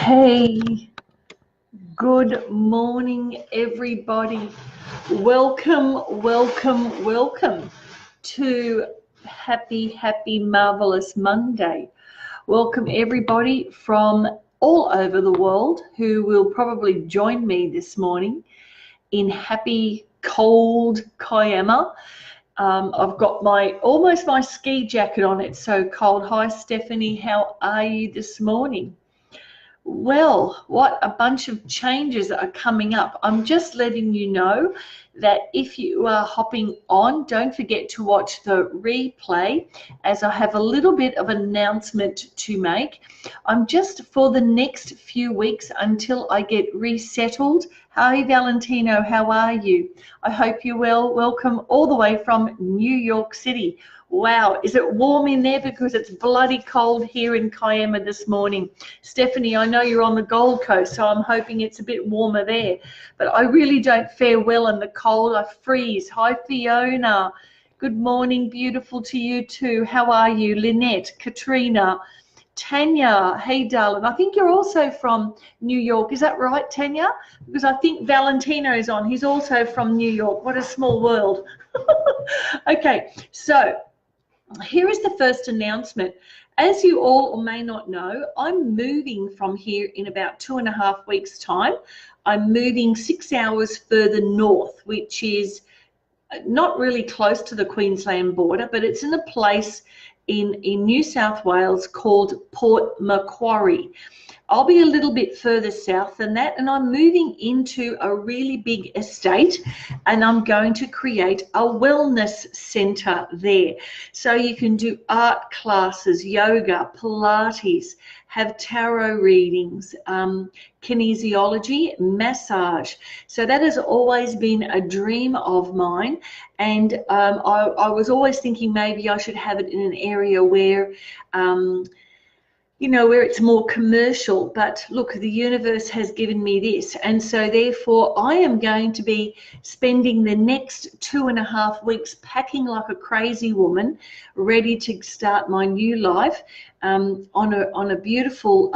Hey, good morning, everybody. Welcome to happy, marvelous Monday. Welcome, everybody from all over the world who will probably join me this morning in happy, cold Kiama. I've got almost my ski jacket on. It's so cold. Hi, Stephanie. How are you this morning? Well, what a bunch of changes are coming up. I'm just letting you know that if you are hopping on, don't forget to watch the replay, as I have a little bit of an announcement to make. I'm just, for the next few weeks until I get resettled. Hi, Valentino, how are you? I hope you're well. Welcome all the way from New York City. Wow, is it warm in there? Because it's bloody cold here in Kiama this morning. Stephanie, I know you're on the Gold Coast, so I'm hoping it's a bit warmer there. But I really don't fare well in the cold. I freeze. Hi, Fiona. Good morning. Beautiful to you too. How are you? Lynette, Katrina, Tanya. Hey, darling. I think you're also from New York. Is that right, Tanya? Because I think Valentino is on. He's also from New York. What a small world. Okay, so here is the first announcement. As you all may not know, I'm moving from here in about 2.5 weeks' time. I'm moving 6 hours further north, which is not really close to the Queensland border, but it's in a place in New South Wales called Port Macquarie. I'll be a little bit further south than that, and I'm moving into a really big estate, and I'm going to create a wellness center there. So you can do art classes, yoga, Pilates, have tarot readings, kinesiology, massage. So that has always been a dream of mine, and I was always thinking maybe I should have it in an area where where it's more commercial. But look, the universe has given me this, and so therefore I am going to be spending the next 2.5 weeks packing like a crazy woman, ready to start my new life on a beautiful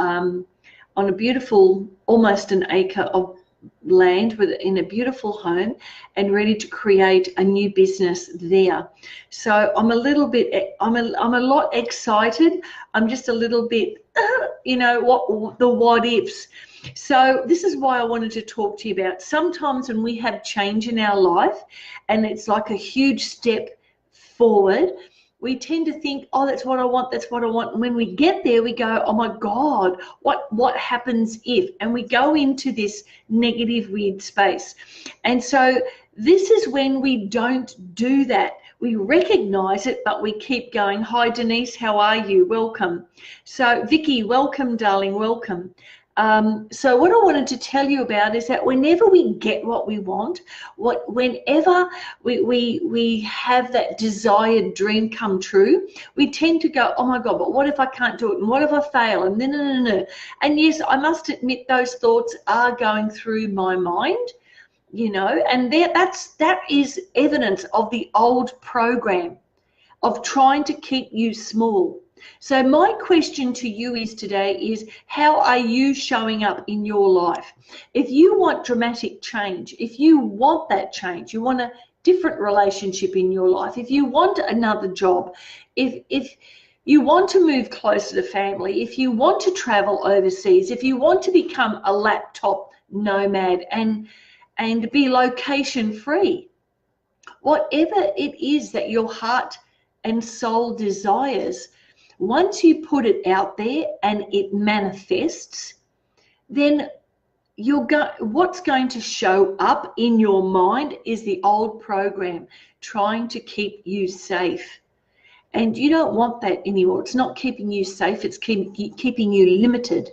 almost an acre of land in a beautiful home, and ready to create a new business there. So I'm a lot excited. I'm just a little bit what ifs. So this is why I wanted to talk to you about, sometimes when we have change in our life and it's like a huge step forward, we tend to think, oh, that's what I want, that's what I want. And when we get there, we go, oh my God, what happens if? And we go into this negative, weird space. And so this is when we don't do that. We recognize it, but we keep going. Hi, Denise, how are you? Welcome. So Vicky, welcome, darling, welcome. So what I wanted to tell you about is that whenever we get what we want, whenever we have that desired dream come true, we tend to go, oh my God, but what if I can't do it? And what if I fail? And no. And yes, I must admit those thoughts are going through my mind, and that is evidence of the old program of trying to keep you small. So my question to you today is, how are you showing up in your life? If you want dramatic change, if you want that change, you want a different relationship in your life, if you want another job, if you want to move closer to family, if you want to travel overseas, if you want to become a laptop nomad and be location free, whatever it is that your heart and soul desires, once you put it out there and it manifests, then what's going to show up in your mind is the old program trying to keep you safe. And you don't want that anymore. It's not keeping you safe, it's keeping you limited.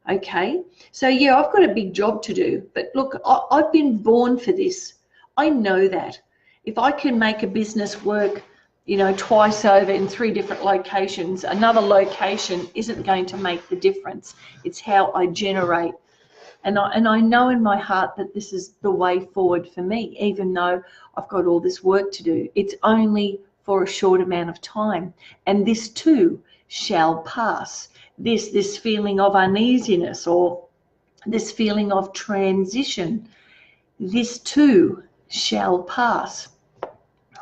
Okay, so yeah, I've got a big job to do, but look, I've been born for this. I know that. If I can make a business work twice over in 3 different locations, another location isn't going to make the difference. It's how I generate. And I know in my heart that this is the way forward for me, even though I've got all this work to do. It's only for a short amount of time. And this too shall pass. this feeling of uneasiness or this feeling of transition. This too shall pass.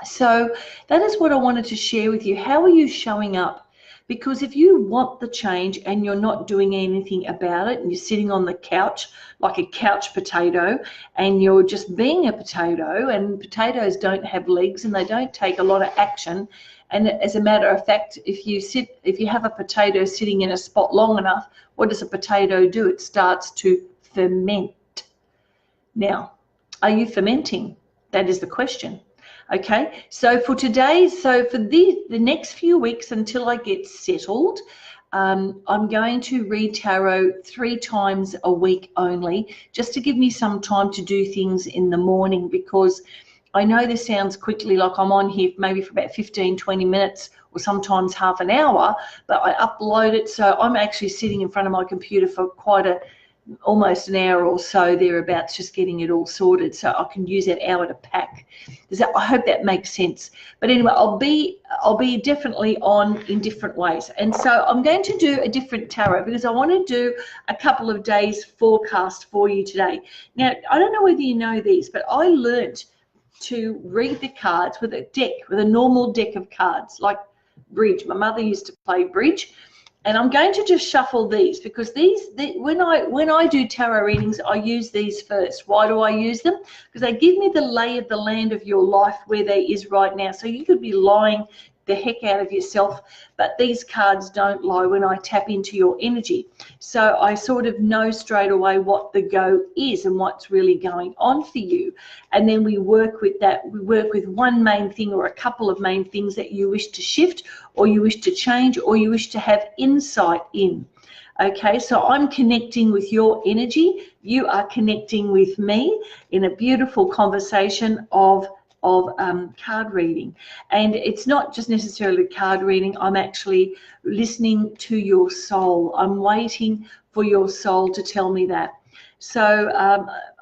So that is what I wanted to share with you. How are you showing up? Because if you want the change and you're not doing anything about it, and you're sitting on the couch like a couch potato, and you're just being a potato, and potatoes don't have legs and they don't take a lot of action. And as a matter of fact, if you have a potato sitting in a spot long enough, what does a potato do? It starts to ferment. Now, are you fermenting? That is the question. Okay, so for the next few weeks until I get settled, I'm going to read tarot 3 times a week only, just to give me some time to do things in the morning, because I know this sounds quickly like I'm on here maybe for about 15, 20 minutes or sometimes half an hour, but I upload it, so I'm actually sitting in front of my computer for almost an hour or so thereabouts, just getting it all sorted, so I can use that hour to pack. I hope that makes sense. But anyway, I'll be definitely on in different ways, and so I'm going to do a different tarot because I want to do a couple of days forecast for you today. Now, I don't know whether you know these, but I learnt to read the cards with a normal deck of cards, like bridge. My mother used to play bridge. And I'm going to just shuffle these because when I do tarot readings, I use these first. Why do I use them? Because they give me the lay of the land of your life, where there is right now. So you could be lying the heck out of yourself, but these cards don't lie when I tap into your energy. So I sort of know straight away what the go is and what's really going on for you. And then we work with that. We work with one main thing or a couple of main things that you wish to shift, or you wish to change, or you wish to have insight in. Okay, so I'm connecting with your energy. You are connecting with me in a beautiful conversation of card reading. And it's not just necessarily card reading. I'm actually listening to your soul. I'm waiting for your soul to tell me that. So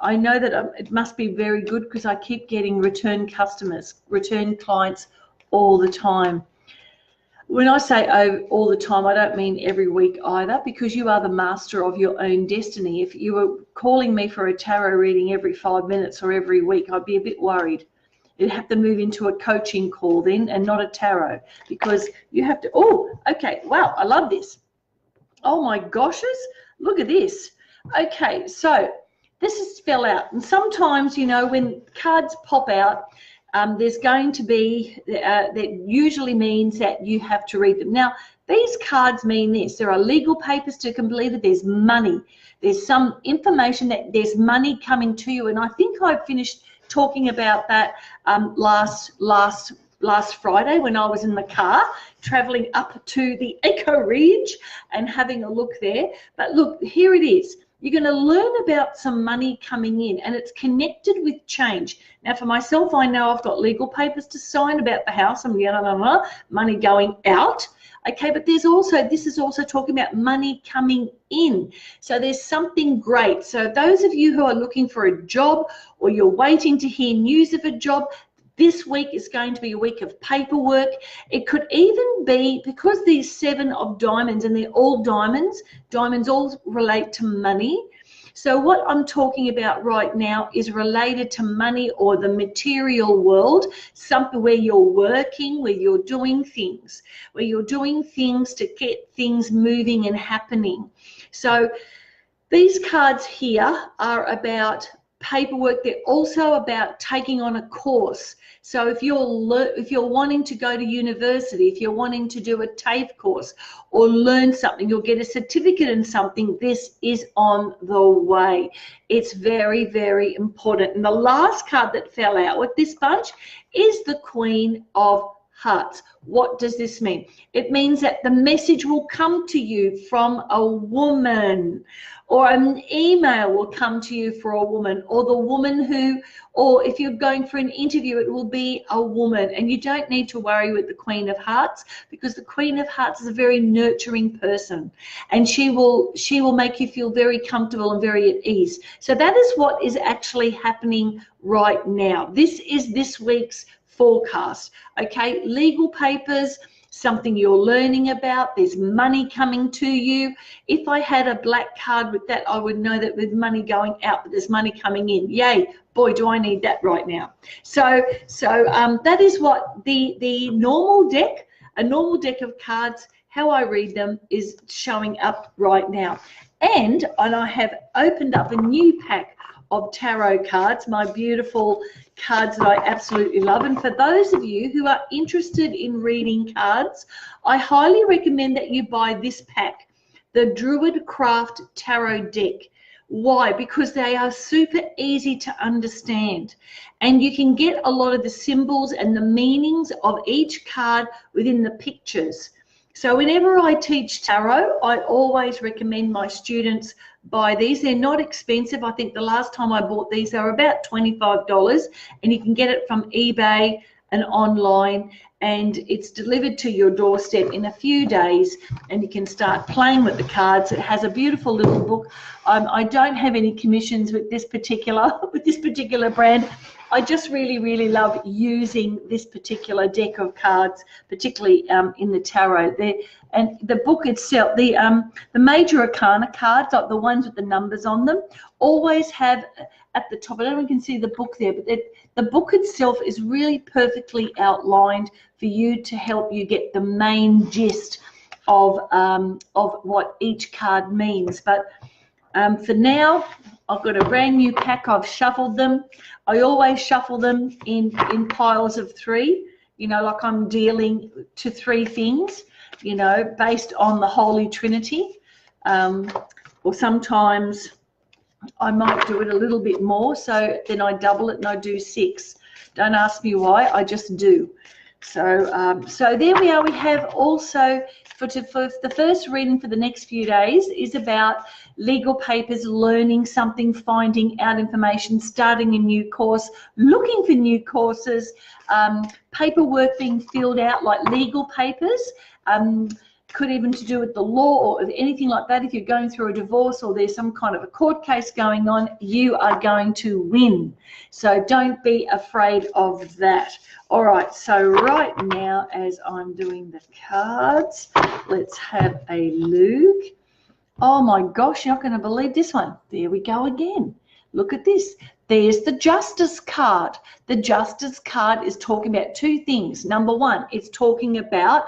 I know that it must be very good, because I keep getting return customers, return clients all the time. When I say all the time, I don't mean every week either, because you are the master of your own destiny. If you were calling me for a tarot reading every 5 minutes or every week, I'd be a bit worried. You'd have to move into a coaching call then, and not a tarot, because you have to, oh, okay, wow, I love this. Oh my goshes, look at this. Okay, so this fell out. And sometimes, you know, when cards pop out, there's going to be, that usually means that you have to read them. Now, these cards mean this. There are legal papers to complete it. There's money. There's some information that there's money coming to you. And I think I finished talking about that last Friday when I was in the car traveling up to the Eco Ridge and having a look there. But look, here it is. You're going to learn about some money coming in, and it's connected with change. Now, for myself, I know I've got legal papers to sign about the house and money going out. Okay, but this is also talking about money coming in. So there's something great. So those of you who are looking for a job, or you're waiting to hear news of a job, this week is going to be a week of paperwork. It could even be, because these 7 of diamonds, and they're all diamonds all relate to money. So what I'm talking about right now is related to money, or the material world, something where you're working, where you're doing things to get things moving and happening. So these cards here are about paperwork. They're also about taking on a course. So if you're wanting to go to university, if you're wanting to do a TAFE course or learn something, you'll get a certificate in something, this is on the way. It's very, very important. And the last card that fell out with this bunch is the Queen of Hearts. What does this mean? It means that the message will come to you from a woman, or an email will come to you for a woman, or the woman who, or if you're going for an interview, it will be a woman. And you don't need to worry with the Queen of Hearts, because the Queen of Hearts is a very nurturing person, and she will make you feel very comfortable and very at ease. So that is what is actually happening right now. This is this week's forecast. Okay, legal papers, something you're learning about. There's money coming to you. If I had a black card with that, I would know that there's money going out, but there's money coming in. Yay, boy, do I need that right now. So that is what the normal deck, a normal deck of cards, how I read them is showing up right now. And I have opened up a new pack of tarot cards, my beautiful cards that I absolutely love. And for those of you who are interested in reading cards, I highly recommend that you buy this pack, the Druid Craft Tarot Deck. Why? Because they are super easy to understand, and you can get a lot of the symbols and the meanings of each card within the pictures. So whenever I teach tarot, I always recommend my students buy these. They're not expensive. I think the last time I bought these, they were about $25, and you can get it from eBay and online, and it's delivered to your doorstep in a few days, and you can start playing with the cards. It has a beautiful little book. I don't have any commissions with this particular brand. I just really love using this particular deck of cards, particularly in the tarot. And the book itself, the major arcana cards, like the ones with the numbers on them, always have at the top, I don't know if you can see the book there, but the book itself is really perfectly outlined for you to help you get the main gist of what each card means. But for now, I've got a brand new pack. I've shuffled them. I always shuffle them in piles of 3, you know, like I'm dealing to 3 things, you know, based on the Holy Trinity. Or sometimes I might do it a little bit more, so then I double it and I do 6. Don't ask me why, I just do. So so there we are. We have also, for the first reading for the next few days is about legal papers, learning something, finding out information, starting a new course, looking for new courses, paperwork being filled out, like legal papers, could even to do with the law or anything like that. If you're going through a divorce or there's some kind of a court case going on, you are going to win. So don't be afraid of that. All right, so right now, as I'm doing the cards, let's have a look. Oh my gosh, you're not going to believe this one. There we go again. Look at this. There's the Justice card. The Justice card is talking about 2 things. Number 1, it's talking about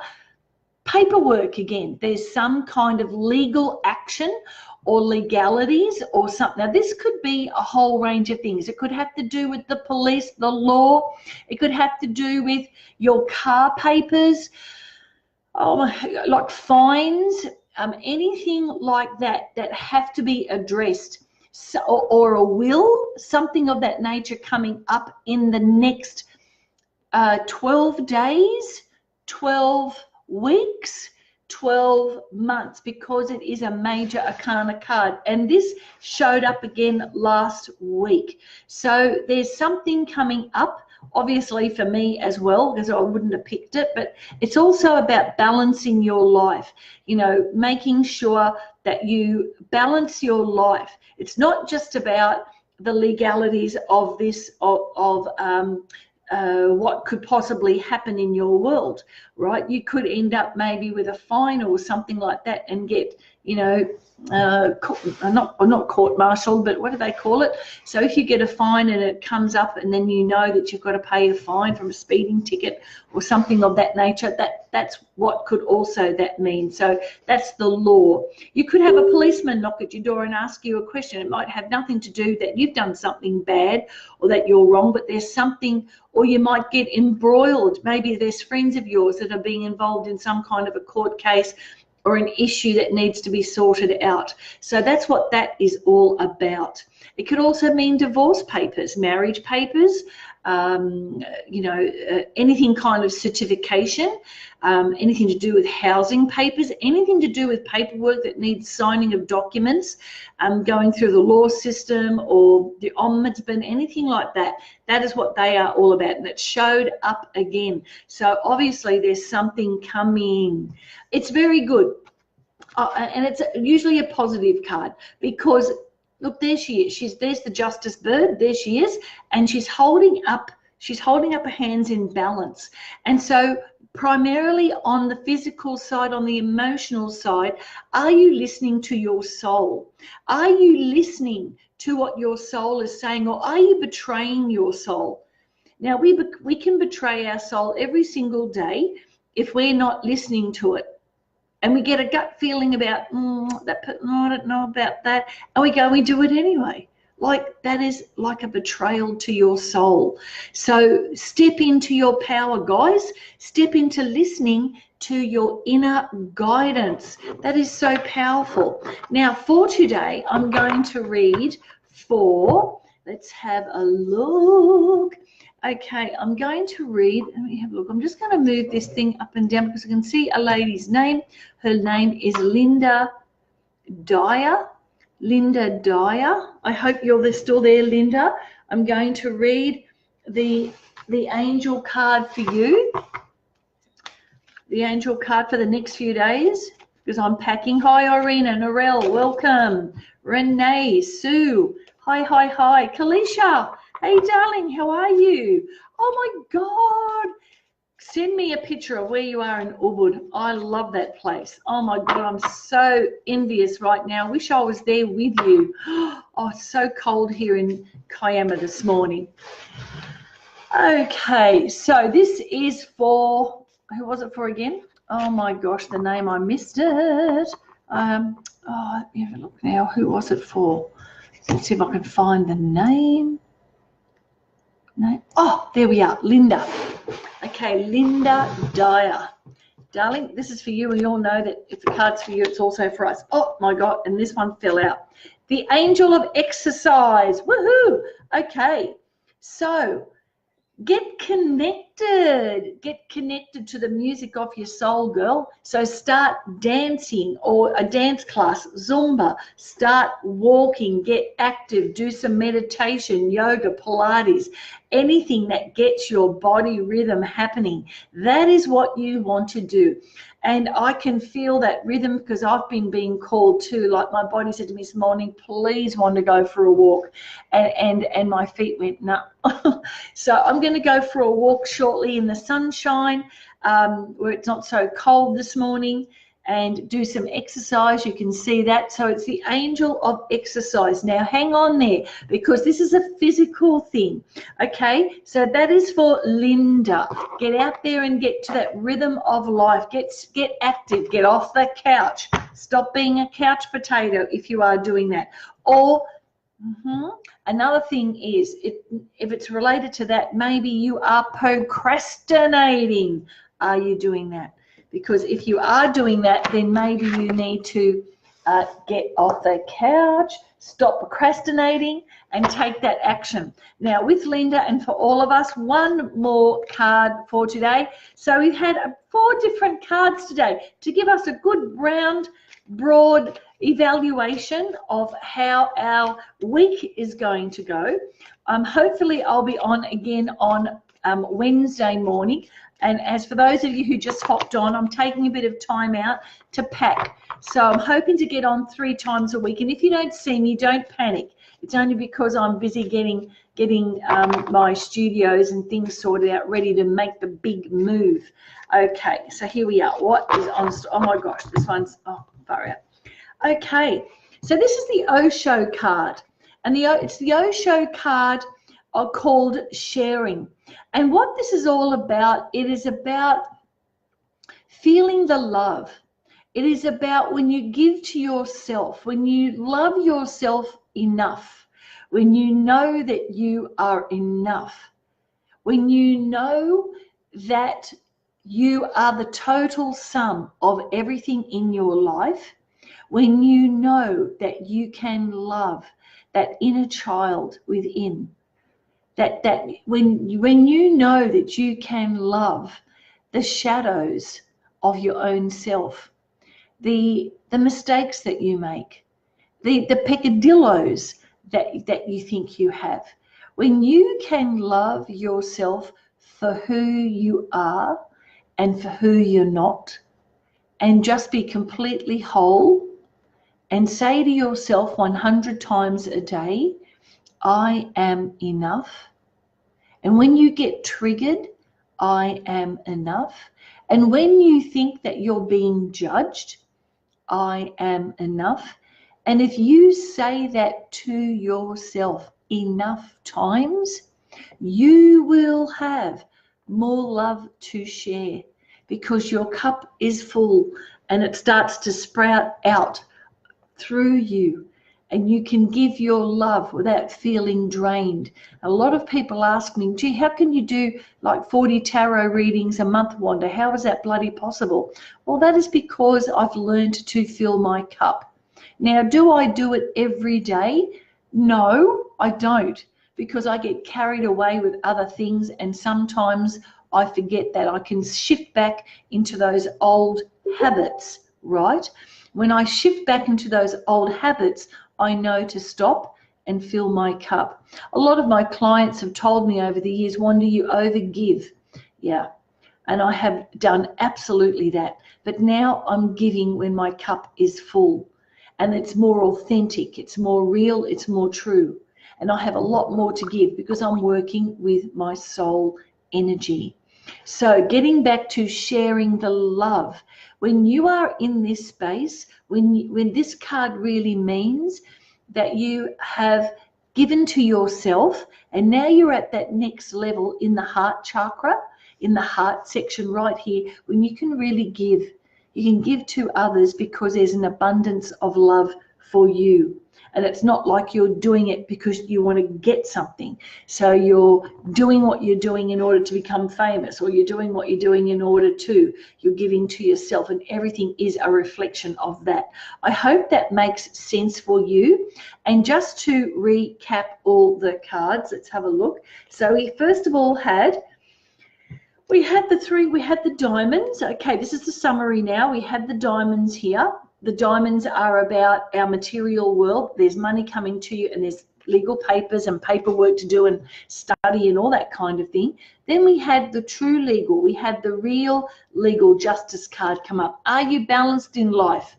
paperwork again. There's some kind of legal action or legalities or something. Now, this could be a whole range of things. It could have to do with the police, the law. It could have to do with your car papers, like fines, anything like that that have to be addressed. So, or a will, something of that nature coming up in the next 12 days, 12 weeks, 12 months, because it is a major arcana card, and this showed up again last week. So there's something coming up, obviously for me as well, because I wouldn't have picked it, but it's also about balancing your life, you know, making sure that you balance your life. It's not just about the legalities of this, what could possibly happen in your world, right? You could end up maybe with a fine or something like that and get, you know, not court-martialed, but what do they call it? So if you get a fine and it comes up and then you know that you've got to pay a fine from a speeding ticket or something of that nature, that's what could also that mean. So that's the law. You could have a policeman knock at your door and ask you a question. It might have nothing to do that you've done something bad or that you're wrong, but there's something, or you might get embroiled. Maybe there's friends of yours that are being involved in some kind of a court case or an issue that needs to be sorted out. So that's what that is all about. It could also mean divorce papers, marriage papers, you know, anything kind of certification, anything to do with housing papers, anything to do with paperwork that needs signing of documents, going through the law system or the ombudsman, anything like that. That is what they are all about, and it showed up again. So obviously there's something coming. It's very good, and it's usually a positive card, because look, there she is. There's the Justice bird. There she is, and she's holding up her hands in balance. And so primarily on the physical side, on the emotional side, are you listening to your soul? Are you listening to what your soul is saying, or are you betraying your soul? Now, we can betray our soul every single day if we're not listening to it. And we get a gut feeling about that, I don't know about that. And we go, we do it anyway. Like, that is like a betrayal to your soul. So step into your power, guys. Step into listening to your inner guidance. That is so powerful. Now, for today, I'm going to read for, let's have a look. Okay, I'm going to read, let me have a look. I'm just going to move this thing up and down because I can see a lady's name. Her name is Linda Dyer. Linda Dyer. I hope you're still there, Linda. I'm going to read the angel card for you. The angel card for the next few days because I'm packing. Hi, Irina, Norel, welcome. Renee, Sue, hi. Kalisha, hey, darling, how are you? Oh, my God. Send me a picture of where you are in Ubud. I love that place. Oh, my God, I'm so envious right now. Wish I was there with you. Oh, it's so cold here in Kiama this morning. Okay, so this is for, who was it for again? Oh, my gosh, the name, I missed it. Let me have a look now. Who was it for? Let's see if I can find the name. No. Oh, there we are, Linda. Okay, Linda Dyer. Darling, this is for you, and you all know that if the card's for you, it's also for us. Oh, my God, and this one fell out. The angel of exercise. Woohoo! Okay, so get connected. Get connected to the music of your soul, girl. So start dancing, or a dance class, Zumba. Start walking, get active, do some meditation, yoga, Pilates, anything that gets your body rhythm happening. That is what you want to do. And I can feel that rhythm because I've been being called to, like my body said to me this morning, please want to go for a walk. And my feet went, no. So I'm going to go for a walk shortly in the sunshine where it's not so cold this morning, and do some exercise. You can see that. So it's the angel of exercise. Now hang on there because this is a physical thing. Okay, so that is for Linda. Get out there and get to that rhythm of life. Get active. Get off the couch. Stop being a couch potato if you are doing that. Or another thing is, if it's related to that, maybe you are procrastinating. Are you doing that? Because if you are doing that, then maybe you need to get off the couch, stop procrastinating, and take that action. Now, with Linda and for all of us, one more card for today. So we've had 4 different cards today to give us a good round, broad evaluation of how our week is going to go. Hopefully, I'll be on again on Wednesday morning. And as for those of you who just hopped on, I'm taking a bit of time out to pack. So I'm hoping to get on 3 times a week. And if you don't see me, don't panic. It's only because I'm busy getting my studios and things sorted out, ready to make the big move. Okay, so here we are. What is on? Oh my gosh, this one's far out. Okay, so this is the Osho card, and it's the Osho card called sharing. And what this is all about, it is about feeling the love. It is about when you give to yourself, when you love yourself enough, when you know that you are enough, when you know that you are the total sum of everything in your life, when you know that you can love that inner child within, that when you know that you can love the shadows of your own self, the mistakes that you make, the peccadillos that you think you have, when you can love yourself for who you are and for who you're not, and just be completely whole, and say to yourself 100 times a day, I am enough. And when you get triggered, I am enough. And when you think that you're being judged, I am enough. And if you say that to yourself enough times, you will have more love to share because your cup is full and it starts to sprout out through you, and you can give your love without feeling drained. A lot of people ask me, gee, how can you do like 40 tarot readings a month, Wanda? How is that bloody possible? Well, that is because I've learned to fill my cup. Now, do I do it every day? No, I don't, because I get carried away with other things, and sometimes I forget that I can shift back into those old habits, right? When I shift back into those old habits, I know to stop and fill my cup. A lot of my clients have told me over the years, Wanda, you overgive. Yeah, and I have done absolutely that. But now I'm giving when my cup is full, and it's more authentic, it's more real, it's more true. And I have a lot more to give because I'm working with my soul energy. So getting back to sharing the love, when you are in this space, when this card really means that you have given to yourself, and now you're at that next level in the heart chakra, in the heart section right here, when you can really give. You can give to others because there's an abundance of love for you. And it's not like you're doing it because you want to get something. So you're doing what you're doing in order to become famous, or you're doing what you're doing in order to. You're giving to yourself, and everything is a reflection of that. I hope that makes sense for you. And just to recap all the cards, let's have a look. So we first of all had the diamonds. Okay, this is the summary now. We had the diamonds here. The diamonds are about our material world. There's money coming to you, and there's legal papers and paperwork to do and study and all that kind of thing. Then we had the true legal. We had the real legal justice card come up. Are you balanced in life?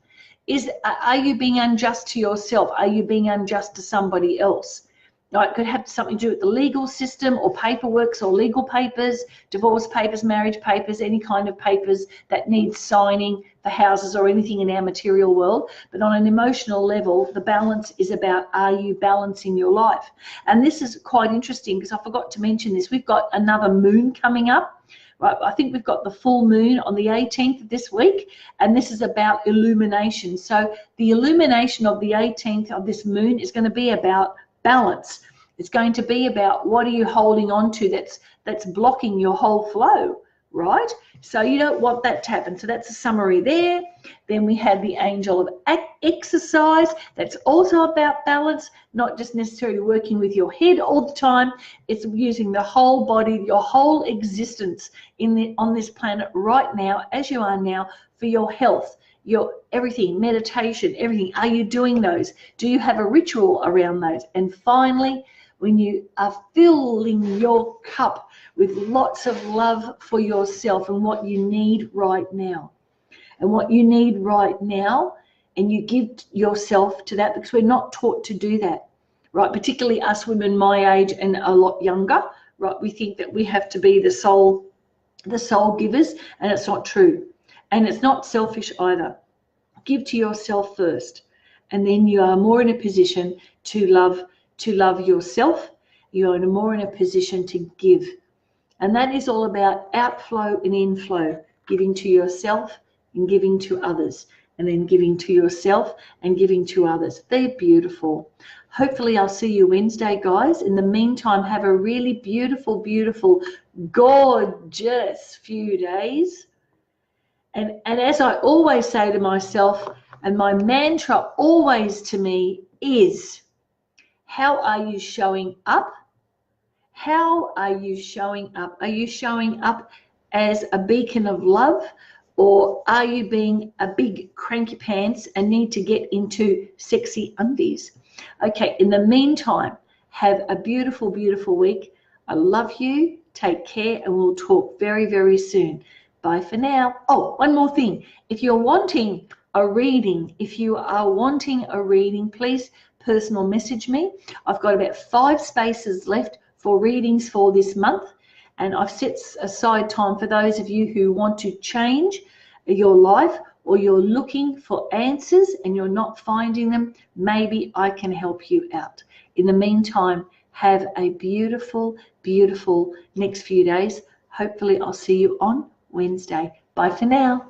Are you being unjust to yourself? Are you being unjust to somebody else? Now, it could have something to do with the legal system or paperwork or legal papers, divorce papers, marriage papers, any kind of papers that need signing for houses or anything in our material world. But on an emotional level, the balance is about, are you balancing your life? And this is quite interesting because I forgot to mention this. We've got another moon coming up. Right, I think we've got the full moon on the 18th of this week, and this is about illumination. So the illumination of the 18th of this moon is going to be about balance. It's going to be about what are you holding on to that's blocking your whole flow, right? So you don't want that to happen. So that's a summary there. Then we had the angel of exercise. That's also about balance, not just necessarily working with your head all the time. It's using the whole body, your whole existence on this planet right now, as you are now, for your health, your everything, meditation, everything. Are you doing those? Do you have a ritual around those? And finally, when you are filling your cup with lots of love for yourself and what you need right now, and you give yourself to that, because we're not taught to do that, right? Particularly us women my age and a lot younger, right? We think that we have to be the soul givers, and it's not true. And it's not selfish either. Give to yourself first, and then you are more in a position to love yourself. You're more in a position to give. And that is all about outflow and inflow, giving to yourself and giving to others, and then giving to yourself and giving to others. They're beautiful. Hopefully I'll see you Wednesday, guys. In the meantime, have a really beautiful, beautiful, gorgeous few days. And as I always say to myself, and my mantra always to me is, how are you showing up? How are you showing up? Are you showing up as a beacon of love, or are you being a big cranky pants and need to get into sexy undies? Okay, in the meantime, have a beautiful, beautiful week. I love you. Take care, and we'll talk very, very soon. Bye for now. Oh, one more thing. If you're wanting a reading, please personal message me. I've got about 5 spaces left for readings for this month, And I've set aside time for those of you who want to change your life, or you're looking for answers and you're not finding them. Maybe I can help you out. In the meantime, have a beautiful, beautiful next few days. Hopefully I'll see you on Wednesday. Bye for now.